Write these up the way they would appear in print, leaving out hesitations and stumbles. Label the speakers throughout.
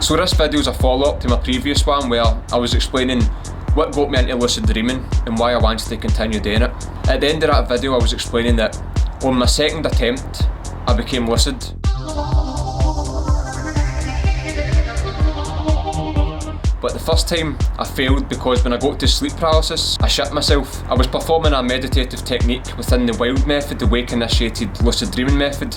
Speaker 1: So this video is a follow-up to my previous one where I was explaining what got me into lucid dreaming and why I wanted to continue doing it. At the end of that video I was explaining that on my second attempt I became lucid. But the first time I failed because when I got to sleep paralysis, I shit myself. I was performing a meditative technique within the WILD method, the wake initiated lucid dreaming method,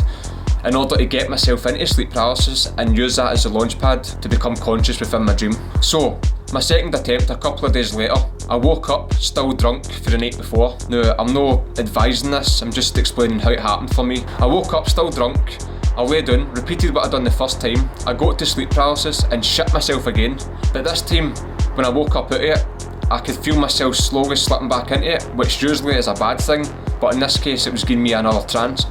Speaker 1: in order to get myself into sleep paralysis and use that as a launch pad to become conscious within my dream. So, my second attempt, a couple of days later, I woke up still drunk for the night before. Now, I'm not advising this, I'm just explaining how it happened for me. I woke up still drunk, I lay down, repeated what I'd done the first time, I got to sleep paralysis and shit myself again. But this time, when I woke up out of it, I could feel myself slowly slipping back into it, which usually is a bad thing, but in this case it was giving me another chance.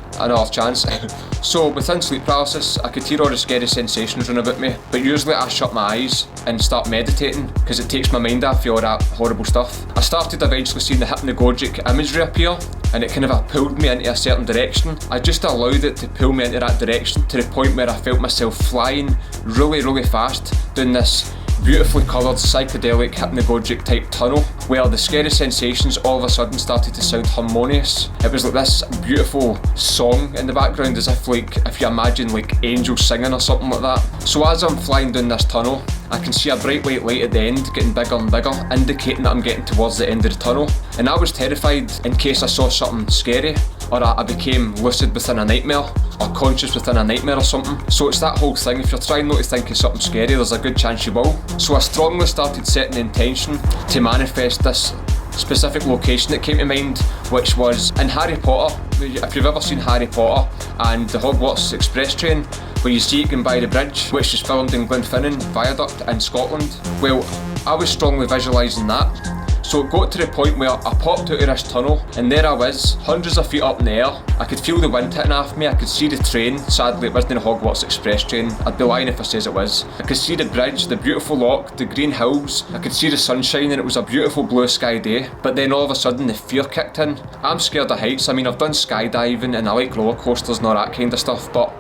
Speaker 1: So within sleep paralysis, I could hear all the scary sensations run about me, but usually I shut my eyes and start meditating because it takes my mind off all that horrible stuff. I started eventually seeing the hypnagogic imagery appear, and it kind of pulled me into a certain direction. I just allowed it to pull me into that direction to the point where I felt myself flying really fast down this beautifully coloured psychedelic hypnagogic type tunnel where the scary sensations all of a sudden started to sound harmonious. It was like this beautiful song in the background, as if you imagine like angels singing or something like that. So as I'm flying down this tunnel, I can see a bright white light at the end getting bigger and bigger, indicating that I'm getting towards the end of the tunnel. And I was terrified in case I saw something scary, or I became lucid within a nightmare, or conscious within a nightmare or something. So it's that whole thing, if you're trying not to think of something scary, there's a good chance you will. So I strongly started setting the intention to manifest this specific location that came to mind, which was in Harry Potter. If you've ever seen Harry Potter and the Hogwarts Express train, where you see it going by the bridge, which is filmed in Glenfinnan Viaduct in Scotland. Well, I was strongly visualising that. So it got to the point where I popped out of this tunnel and there I was, hundreds of feet up in the air. I could feel the wind hitting off me, I could see the train. Sadly it wasn't a Hogwarts Express train, I'd be lying if I says it was. I could see the bridge, the beautiful loch, the green hills, I could see the sunshine, and it was a beautiful blue sky day. But then all of a sudden the fear kicked in. I'm scared of heights. I mean, I've done skydiving and I like roller coasters and all that kind of stuff, but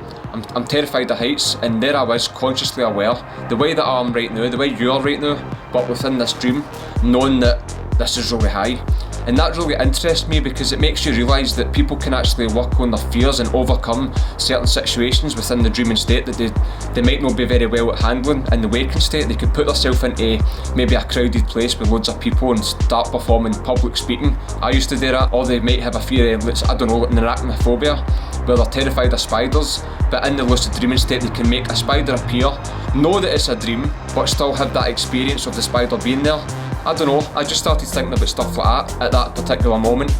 Speaker 1: I'm terrified of heights, and there I was, consciously aware, the way that I am right now, the way you are right now, but within this dream, knowing that this is really high. And that really interests me because it makes you realise that people can actually work on their fears and overcome certain situations within the dreaming state that they might not be very well at handling in the waking state. They could put themselves into maybe a crowded place with loads of people and start performing public speaking. I used to do that. Or they might have a fear of, I don't know, an arachnophobia, where they're terrified of spiders, but in the lucid dreaming state they can make a spider appear, know that it's a dream, but still have that experience of the spider being there. I don't know, I just started thinking about stuff like that at that particular moment.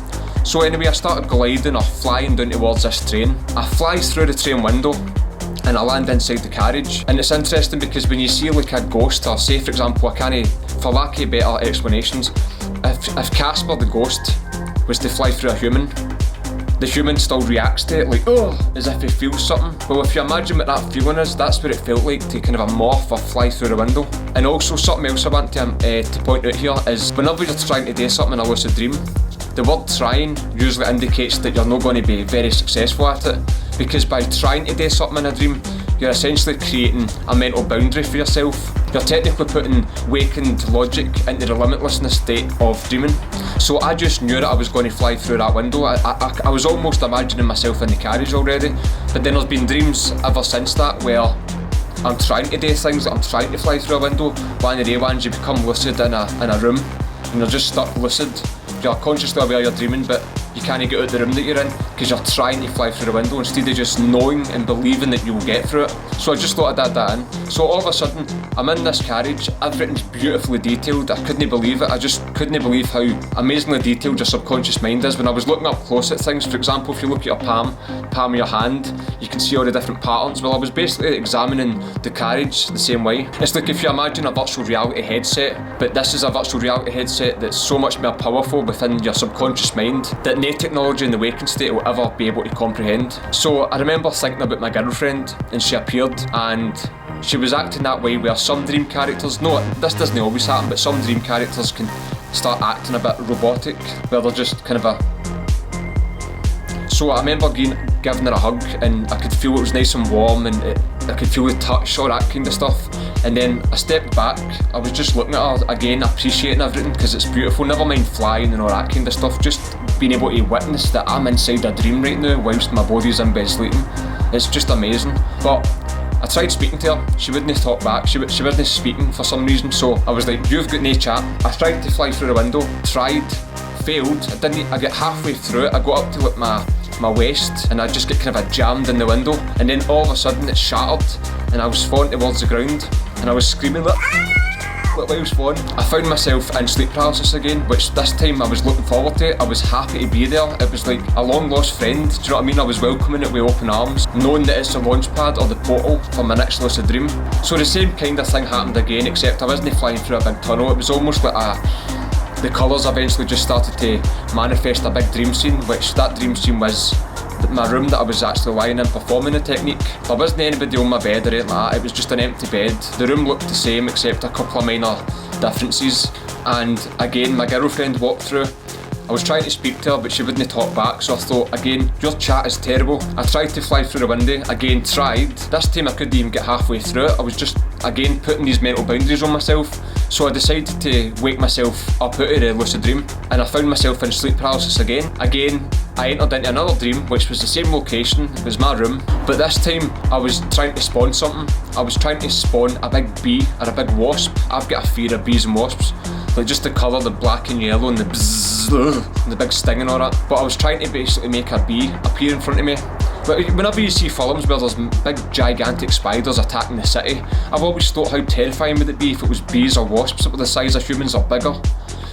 Speaker 1: So anyway, I started gliding or flying down towards this train. I fly through the train window and I land inside the carriage. And it's interesting because when you see like a ghost, or say for example, for lack of better explanations, if Casper the ghost was to fly through a human, the human still reacts to it like, oh, as if he feels something. Well, if you imagine what that feeling is, that's what it felt like to kind of a morph or fly through the window. And also something else I want to point out here is whenever you're trying to do something in a lucid dream, the word trying usually indicates that you're not going to be very successful at it, because by trying to do something in a dream, you're essentially creating a mental boundary for yourself. You're technically putting wakened logic into the limitlessness state of dreaming. So I just knew that I was going to fly through that window. I was almost imagining myself in the carriage already, but then there's been dreams ever since that where I'm trying to do things, I'm trying to fly through a window. One of the ones, you become lucid in a room and you're just stuck lucid. You're consciously aware you're dreaming, but you can't get out the room that you're in because you're trying to fly through the window instead of just knowing and believing that you will get through it. So I just thought I'd add that in. So all of a sudden, I'm in this carriage, everything's beautifully detailed. I couldn't believe it. I just couldn't believe how amazingly detailed your subconscious mind is. When I was looking up close at things, for example, if you look at your palm of your hand, you can see all the different patterns. Well, I was basically examining the carriage the same way. It's like if you imagine a virtual reality headset, but this is a virtual reality headset that's so much more powerful within your subconscious mind that no technology in the waking state will ever be able to comprehend. So I remember thinking about my girlfriend, and she appeared and she was acting that way where some dream characters, no, this doesn't always happen, but some dream characters can start acting a bit robotic, where they're just kind of a... So I remember giving her a hug, and I could feel it was nice and warm, and I could feel the touch, all that kind of stuff. And then I stepped back, I was just looking at her again, appreciating everything because it's beautiful, never mind flying and all that kind of stuff, just being able to witness that I'm inside a dream right now whilst my body's in bed sleeping. It's just amazing. But I tried speaking to her, she wouldn't talk back, she wasn't speaking for some reason, so I was like, you've got no chat. I tried to fly through the window, tried, failed, I get halfway through it, I got up to like my waist and I just get kind of jammed in the window, and then all of a sudden it shattered and I was falling towards the ground and I was screaming like I was falling. I found myself in sleep paralysis again, which this time I was looking forward to it. I was happy to be there. It was like a long lost friend, do you know what I mean? I was welcoming it with open arms, knowing that it's the launch pad or the portal for my next lucid dream. So the same kind of thing happened again, except I wasn't flying through a big tunnel. It was almost like the colours eventually just started to manifest a big dream scene, which that dream scene was my room that I was actually lying in performing the technique. There wasn't anybody on my bed or anything like that, it was just an empty bed. The room looked the same except a couple of minor differences, and again my girlfriend walked through. I was trying to speak to her but she wouldn't talk back, so I thought, again, your chat is terrible. I tried to fly through the window, again tried. This time I couldn't even get halfway through it. I was just, again, putting these mental boundaries on myself. So I decided to wake myself up out of the lucid dream, and I found myself in sleep paralysis again. Again, I entered into another dream, which was the same location, it was my room, but this time I was trying to spawn something. I was trying to spawn a big bee or a big wasp. I've got a fear of bees and wasps. Like just the colour, the black and yellow and the bzzz, and the big sting and all that. But I was trying to basically make a bee appear in front of me. But whenever you see films where there's big gigantic spiders attacking the city, I've always thought how terrifying would it be if it was bees or wasps that were the size of humans or bigger.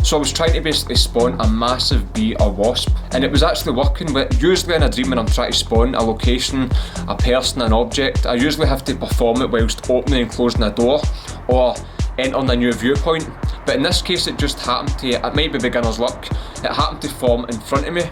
Speaker 1: So I was trying to basically spawn a massive bee or wasp, and it was actually working. But usually in a dream when I'm trying to spawn a location, a person, an object, I usually have to perform it whilst opening and closing a door or entering a new viewpoint. But in this case it just happened to, it might be beginner's luck, it happened to form in front of me.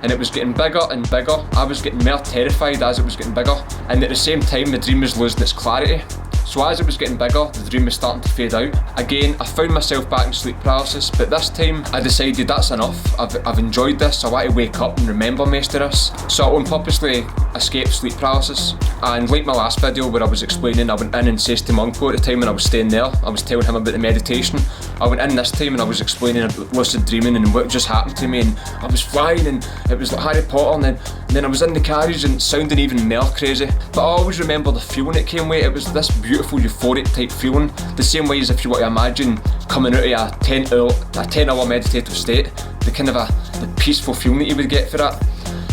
Speaker 1: And it was getting bigger and bigger. I was getting more terrified as it was getting bigger, and at the same time the dream was losing its clarity. So as it was getting bigger, the dream was starting to fade out. Again, I found myself back in sleep paralysis, but this time I decided that's enough. I've enjoyed this, I want to wake up and remember most of this. So I went purposely escape sleep paralysis, and like my last video where I was explaining, I went in and says to my uncle at the time when I was staying there, I was telling him about the meditation. I went in this time and I was explaining about lucid dreaming and what just happened to me, and I was flying and it was like Harry Potter, and then I was in the carriage and sounding even more crazy. But I always remember the feeling it came with. It was this beautiful euphoric type feeling, the same way as if you were to imagine coming out of a 10-hour meditative state, the kind of the peaceful feeling that you would get for that.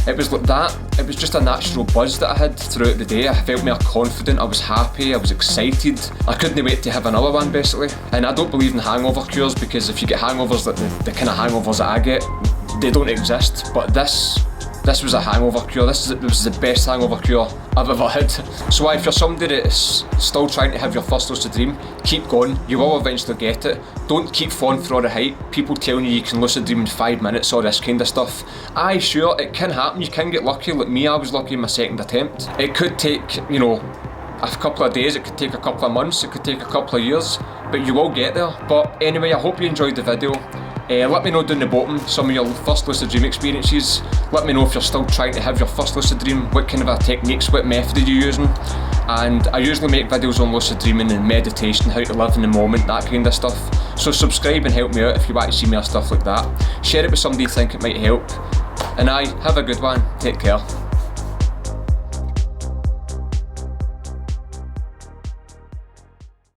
Speaker 1: It was like that. It was just a natural buzz that I had throughout the day. I felt more confident, I was happy, I was excited. I couldn't wait to have another one basically. And I don't believe in hangover cures, because if you get hangovers like the kind of hangovers that I get, they don't exist. But this was a hangover cure. This was the best hangover cure I've ever had. So if you're somebody that's still trying to have your first lucid dream, keep going, you will eventually get it. Don't keep falling for all the hype, people telling you can lucid dream in 5 minutes, all this kind of stuff. Aye, sure, it can happen, you can get lucky. Like me, I was lucky in my second attempt. It could take, you know, a couple of days, it could take a couple of months, it could take a couple of years, but you will get there. But anyway, I hope you enjoyed the video. Let me know down the bottom some of your first lucid dream experiences. Let me know if you're still trying to have your first lucid dream, what kind of techniques, what method are you using. And I usually make videos on lucid dreaming and meditation, how to live in the moment, that kind of stuff. So subscribe and help me out if you want to see more stuff like that. Share it with somebody you think it might help. And have a good one. Take care.